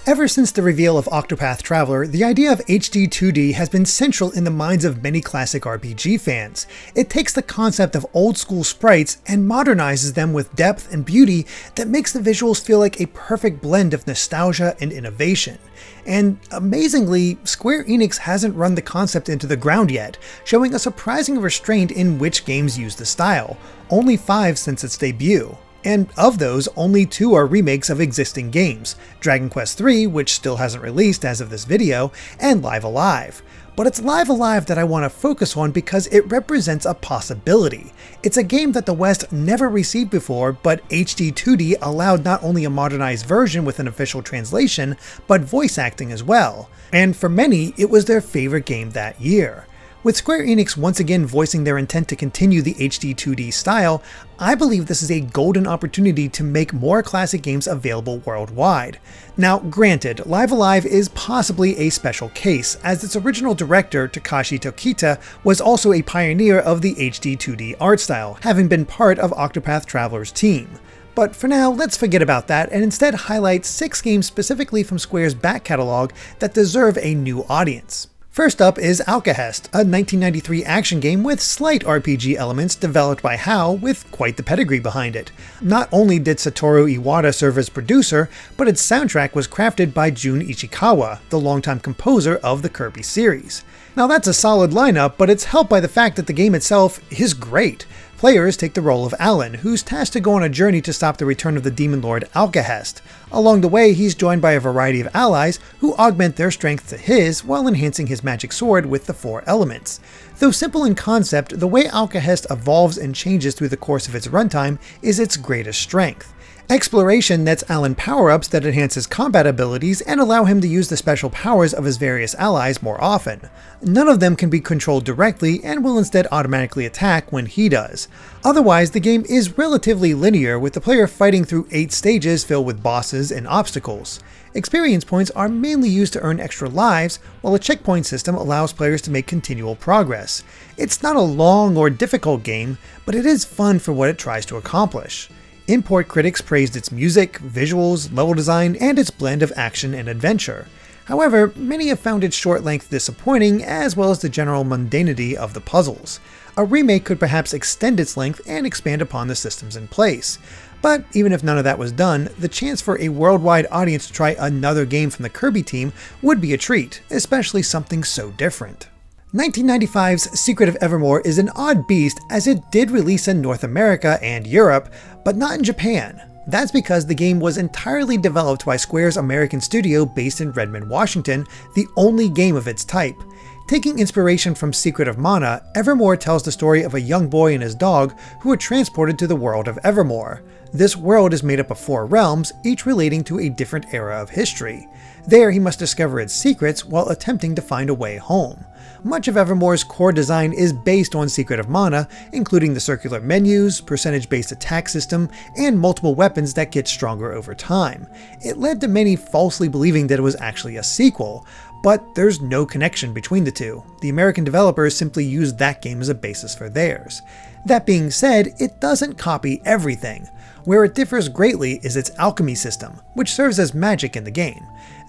Ever since the reveal of Octopath Traveler, the idea of HD-2D has been central in the minds of many classic RPG fans. It takes the concept of old school sprites and modernizes them with depth and beauty that makes the visuals feel like a perfect blend of nostalgia and innovation. And amazingly, Square Enix hasn't run the concept into the ground yet, showing a surprising restraint in which games use the style, only 5 since its debut. And of those, only 2 are remakes of existing games, Dragon Quest III, which still hasn't released as of this video, and Live Alive. But it's Live Alive that I want to focus on because it represents a possibility. It's a game that the West never received before, but HD-2D allowed not only a modernized version with an official translation, but voice acting as well. And for many, it was their favorite game that year. With Square Enix once again voicing their intent to continue the HD-2D style, I believe this is a golden opportunity to make more classic games available worldwide. Now granted, Live Alive is possibly a special case, as its original director, Takashi Tokita, was also a pioneer of the HD-2D art style, having been part of Octopath Traveler's team. But for now, let's forget about that and instead highlight 6 games specifically from Square's back catalog that deserve a new audience. First up is Alcahest, a 1993 action game with slight RPG elements developed by HAL with quite the pedigree behind it. Not only did Satoru Iwata serve as producer, but its soundtrack was crafted by Jun Ichikawa, the longtime composer of the Kirby series. Now that's a solid lineup, but it's helped by the fact that the game itself is great. Players take the role of Alan, who's tasked to go on a journey to stop the return of the demon lord Alcahest. Along the way, he's joined by a variety of allies who augment their strength to his while enhancing his magic sword with the 4 elements. Though simple in concept, the way Alcahest evolves and changes through the course of its runtime is its greatest strength. Exploration nets Alan power-ups that enhance his combat abilities and allow him to use the special powers of his various allies more often. None of them can be controlled directly and will instead automatically attack when he does. Otherwise, the game is relatively linear, with the player fighting through 8 stages filled with bosses and obstacles. Experience points are mainly used to earn extra lives, while a checkpoint system allows players to make continual progress. It's not a long or difficult game, but it is fun for what it tries to accomplish. Import critics praised its music, visuals, level design, and its blend of action and adventure. However, many have found its short length disappointing, as well as the general mundanity of the puzzles. A remake could perhaps extend its length and expand upon the systems in place. But even if none of that was done, the chance for a worldwide audience to try another game from the Kirby team would be a treat, especially something so different. 1995's Secret of Evermore is an odd beast, as it did release in North America and Europe, but not in Japan. That's because the game was entirely developed by Square's American studio based in Redmond, Washington, the only game of its type. Taking inspiration from Secret of Mana, Evermore tells the story of a young boy and his dog who are transported to the world of Evermore. This world is made up of 4 realms, each relating to a different era of history. There he must discover its secrets while attempting to find a way home. Much of Evermore's core design is based on Secret of Mana, including the circular menus, percentage-based attack system, and multiple weapons that get stronger over time. It led to many falsely believing that it was actually a sequel, but there's no connection between the two. The American developers simply used that game as a basis for theirs. That being said, it doesn't copy everything. Where it differs greatly is its alchemy system, which serves as magic in the game.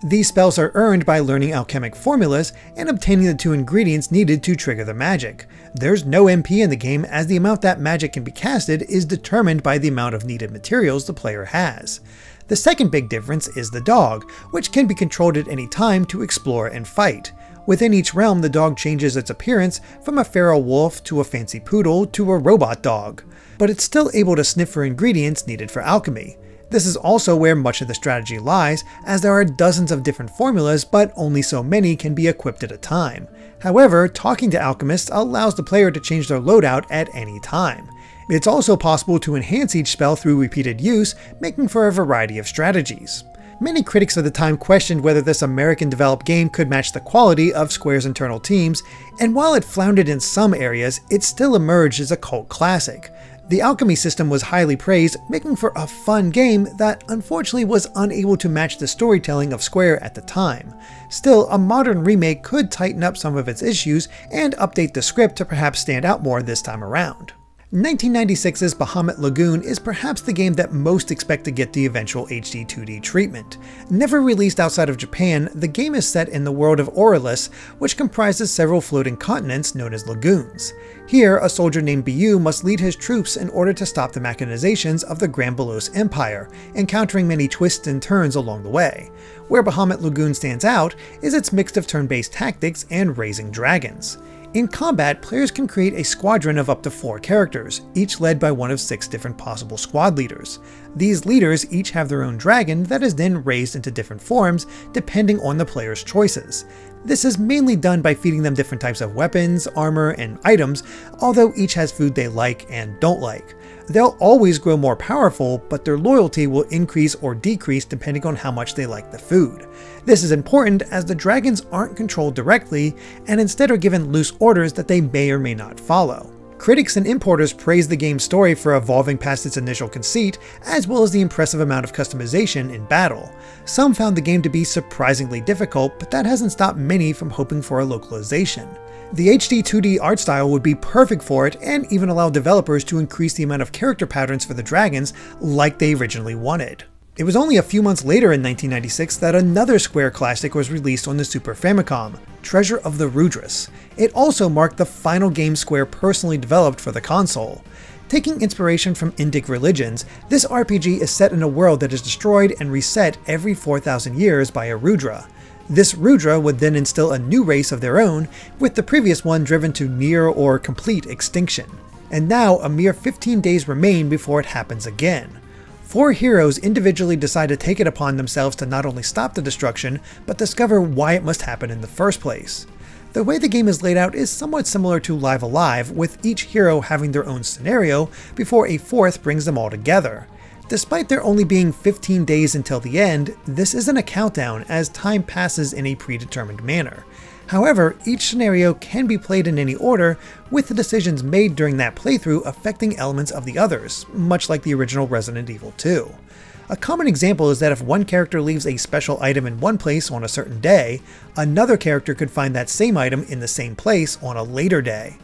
These spells are earned by learning alchemic formulas and obtaining the 2 ingredients needed to trigger the magic. There's no MP in the game, as the amount that magic can be casted is determined by the amount of needed materials the player has. The second big difference is the dog, which can be controlled at any time to explore and fight. Within each realm, the dog changes its appearance from a feral wolf to a fancy poodle to a robot dog, but it's still able to sniff for ingredients needed for alchemy. This is also where much of the strategy lies, as there are dozens of different formulas, but only so many can be equipped at a time. However, talking to alchemists allows the player to change their loadout at any time. It's also possible to enhance each spell through repeated use, making for a variety of strategies. Many critics of the time questioned whether this American-developed game could match the quality of Square's internal teams, and while it floundered in some areas, it still emerged as a cult classic. The alchemy system was highly praised, making for a fun game that unfortunately was unable to match the storytelling of Square at the time. Still, a modern remake could tighten up some of its issues and update the script to perhaps stand out more this time around. 1996's Bahamut Lagoon is perhaps the game that most expect to get the eventual HD-2D treatment. Never released outside of Japan, the game is set in the world of Aurelus, which comprises several floating continents known as lagoons. Here, a soldier named Bu must lead his troops in order to stop the machinations of the Granbulos Empire, encountering many twists and turns along the way. Where Bahamut Lagoon stands out is its mix of turn-based tactics and raising dragons. In combat, players can create a squadron of up to 4 characters, each led by one of 6 different possible squad leaders. These leaders each have their own dragon that is then raised into different forms depending on the player's choices. This is mainly done by feeding them different types of weapons, armor, and items, although each has food they like and don't like. They'll always grow more powerful, but their loyalty will increase or decrease depending on how much they like the food. This is important as the dragons aren't controlled directly and instead are given loose orders that they may or may not follow. Critics and importers praise the game's story for evolving past its initial conceit, as well as the impressive amount of customization in battle. Some found the game to be surprisingly difficult, but that hasn't stopped many from hoping for a localization. The HD-2D art style would be perfect for it and even allow developers to increase the amount of character patterns for the dragons like they originally wanted. It was only a few months later in 1996 that another Square classic was released on the Super Famicom, Treasure of the Rudras. It also marked the final game Square personally developed for the console. Taking inspiration from Indic religions, this RPG is set in a world that is destroyed and reset every 4,000 years by a Rudra. This Rudra would then instill a new race of their own, with the previous one driven to near or complete extinction. And now a mere 15 days remain before it happens again. 4 heroes individually decide to take it upon themselves to not only stop the destruction, but discover why it must happen in the first place. The way the game is laid out is somewhat similar to Live Alive, with each hero having their own scenario before a 4th brings them all together. Despite there only being 15 days until the end, this isn't a countdown as time passes in a predetermined manner. However, each scenario can be played in any order, with the decisions made during that playthrough affecting elements of the others, much like the original Resident Evil 2. A common example is that if one character leaves a special item in one place on a certain day, another character could find that same item in the same place on a later day.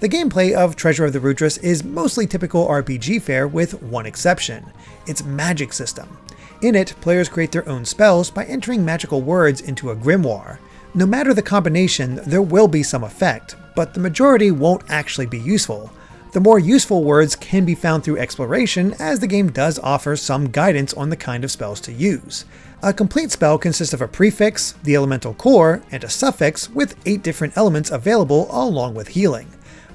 The gameplay of Treasure of the Rudras is mostly typical RPG fare with one exception: its magic system. In it, players create their own spells by entering magical words into a grimoire. No matter the combination, there will be some effect, but the majority won't actually be useful. The more useful words can be found through exploration, as the game does offer some guidance on the kind of spells to use. A complete spell consists of a prefix, the elemental core, and a suffix with 8 different elements available along with healing.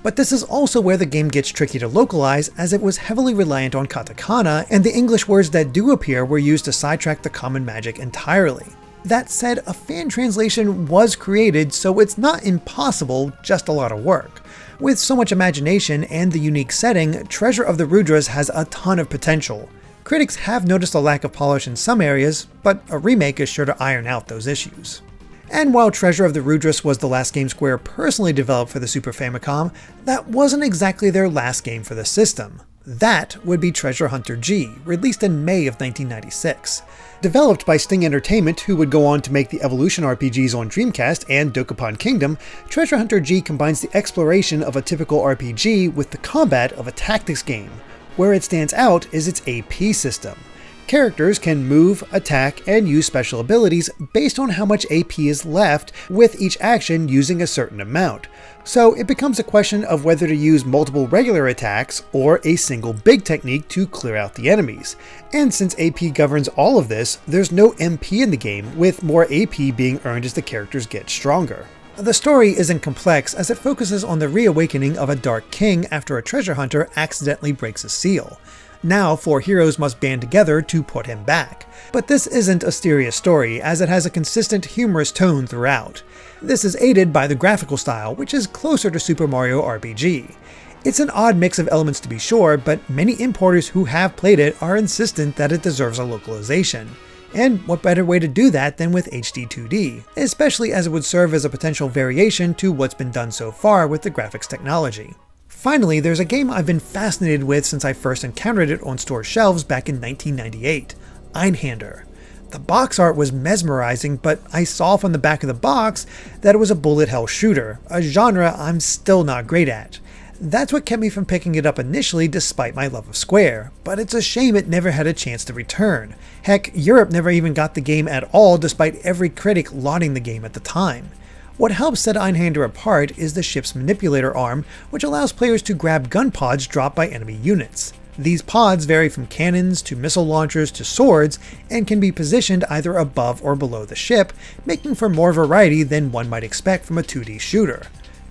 But this is also where the game gets tricky to localize, as it was heavily reliant on katakana, and the English words that do appear were used to sidetrack the common magic entirely. That said, a fan translation was created, so it's not impossible, just a lot of work. With so much imagination and the unique setting, Treasure of the Rudras has a ton of potential. Critics have noticed a lack of polish in some areas, but a remake is sure to iron out those issues. And while Treasure of the Rudras was the last game Square personally developed for the Super Famicom, that wasn't exactly their last game for the system. That would be Treasure Hunter G, released in May of 1996. Developed by Sting Entertainment, who would go on to make the Evolution RPGs on Dreamcast and Dokapon Kingdom, Treasure Hunter G combines the exploration of a typical RPG with the combat of a tactics game. Where it stands out is its AP system. Characters can move, attack, and use special abilities based on how much AP is left, with each action using a certain amount. So it becomes a question of whether to use multiple regular attacks or a single big technique to clear out the enemies. And since AP governs all of this, there's no MP in the game, with more AP being earned as the characters get stronger. The story isn't complex, as it focuses on the reawakening of a Dark King after a treasure hunter accidentally breaks a seal. Now 4 heroes must band together to put him back. But this isn't a serious story, as it has a consistent humorous tone throughout. This is aided by the graphical style, which is closer to Super Mario RPG. It's an odd mix of elements to be sure, but many importers who have played it are insistent that it deserves a localization. And what better way to do that than with HD-2D, especially as it would serve as a potential variation to what's been done so far with the graphics technology. Finally, there's a game I've been fascinated with since I first encountered it on store shelves back in 1998, Einheller. The box art was mesmerizing, but I saw from the back of the box that it was a bullet hell shooter, a genre I'm still not great at. That's what kept me from picking it up initially despite my love of Square, but it's a shame it never had a chance to return. Heck, Europe never even got the game at all despite every critic lauding the game at the time. What helps set Einheller apart is the ship's manipulator arm, which allows players to grab gun pods dropped by enemy units. These pods vary from cannons to missile launchers to swords and can be positioned either above or below the ship, making for more variety than one might expect from a 2D shooter.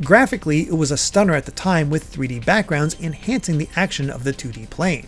Graphically, it was a stunner at the time with 3D backgrounds enhancing the action of the 2D plane.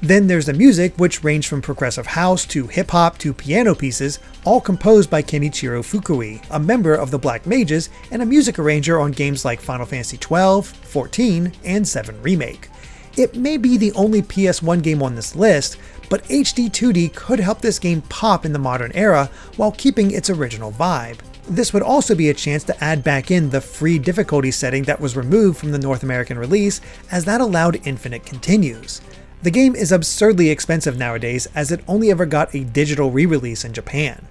Then there's the music, which ranged from progressive house to hip-hop to piano pieces, all composed by Kenichiro Fukui, a member of the Black Mages and a music arranger on games like Final Fantasy XII, 14, and 7 Remake. It may be the only PS1 game on this list, but HD-2D could help this game pop in the modern era while keeping its original vibe. This would also be a chance to add back in the free difficulty setting that was removed from the North American release, as that allowed infinite continues. The game is absurdly expensive nowadays, as it only ever got a digital re-release in Japan.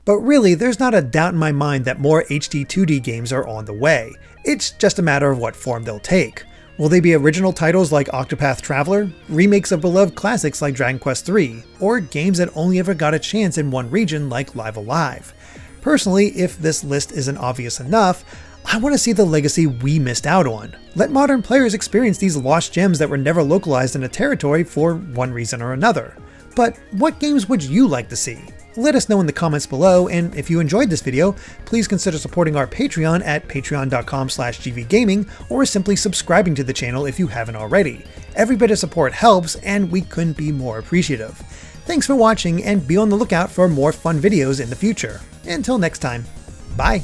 But really, there's not a doubt in my mind that more HD-2D games are on the way. It's just a matter of what form they'll take. Will they be original titles like Octopath Traveler, remakes of beloved classics like Dragon Quest III, or games that only ever got a chance in one region like Live Alive? Personally, if this list isn't obvious enough, I want to see the legacy we missed out on. Let modern players experience these lost gems that were never localized in a territory for one reason or another. But what games would you like to see? Let us know in the comments below, and if you enjoyed this video, please consider supporting our Patreon at patreon.com/gvgaming, or simply subscribing to the channel if you haven't already. Every bit of support helps, and we couldn't be more appreciative. Thanks for watching, and be on the lookout for more fun videos in the future. Until next time, bye!